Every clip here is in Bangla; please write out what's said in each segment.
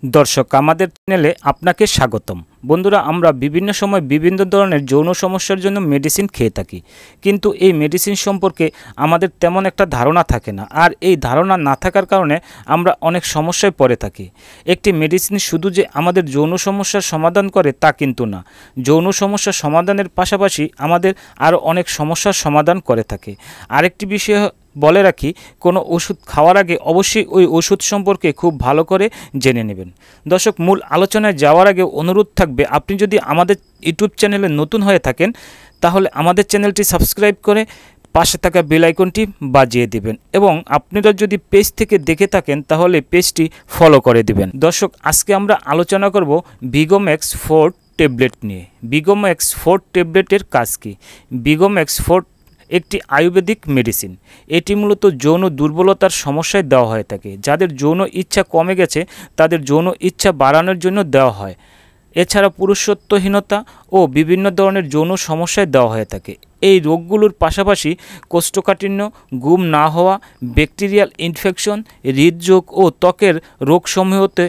दर्शक आमादेर चैनेले आपनाके स्वागतम। बंधुरा आमरा विभिन्न समय विभिन्न धरनेर यौन समस्यार जोन्नो मेडिसिन खेये थाकी, किन्तु एई मेडिसिन सम्पर्के आमादेर तेमन एकटा धारणा थाके ना। आर एई धारणा ना थाकार कारणे आमरा अनेक समस्याय पड़े थाकी। एकटी मेडिसिन शुधु जे आमादेर यौन समस्यार समाधान करे ता किन्तु ना, यौन समस्या समाधानेर पाशापाशि आमादेर आरो अनेक समस्यार समाधान करे थाके। आरेकटी विषय বলে রাখি, কোনো ওষুধ খাওয়ার আগে অবশ্যই ওই ওষুধ সম্পর্কে খুব ভালো করে জেনে নেবেন। দর্শক, মূল আলোচনায় যাওয়ার আগে অনুরোধ থাকবে, আপনি যদি আমাদের ইউটিউব চ্যানেলে নতুন হয়ে থাকেন তাহলে আমাদের চ্যানেলটি সাবস্ক্রাইব করে পাশে থাকা বেল আইকনটি বাজিয়ে দিবেন এবং আপনারা যদি পেজ থেকে দেখে থাকেন তাহলে পেজটি ফলো করে দিবেন। দর্শক, আজকে আমরা আলোচনা করব ভিগোম্যাক্স 4 ট্যাবলেট নিয়ে। ভিগোম্যাক্স 4 ট্যাবলেটের কাজ কী? ভিগোম্যাক্স 4 একটি আয়ুর্বেদিক মেডিসিন। এটি মূলত যৌন দুর্বলতার সমস্যায় দেওয়া হয়ে থাকে। যাদের যৌন ইচ্ছা কমে গেছে তাদের যৌন ইচ্ছা বাড়ানোর জন্য দেওয়া হয়। এছাড়া পুরুষত্বহীনতা ও বিভিন্ন ধরনের যৌন সমস্যায় দেওয়া হয়ে থাকে। এই রোগগুলোর পাশাপাশি কোষ্ঠকাঠিন্য, ঘুম না হওয়া, ব্যাকটেরিয়াল ইনফেকশন, হৃদরোগ ও ত্বকের রোগসমূহতে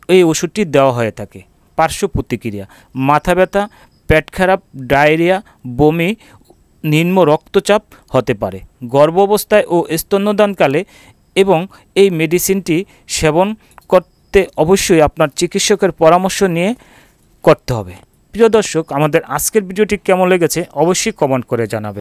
এই ওষুধটি দেওয়া হয়ে থাকে। পার্শ্ব প্রতিক্রিয়া: মাথা ব্যথা, পেট খারাপ, ডায়রিয়া, বমি, নিম্ন রক্তচাপ হতে পারে গর্ভাবস্থায় ও স্তন্যদানকালে। এবং এই মেডিসিনটি সেবন করতে অবশ্যই আপনার চিকিৎসকের পরামর্শ নিয়ে করতে হবে। প্রিয় দর্শক, আমাদের আজকের ভিডিওটি কেমন লেগেছে অবশ্যই কমেন্ট করে জানাবেন।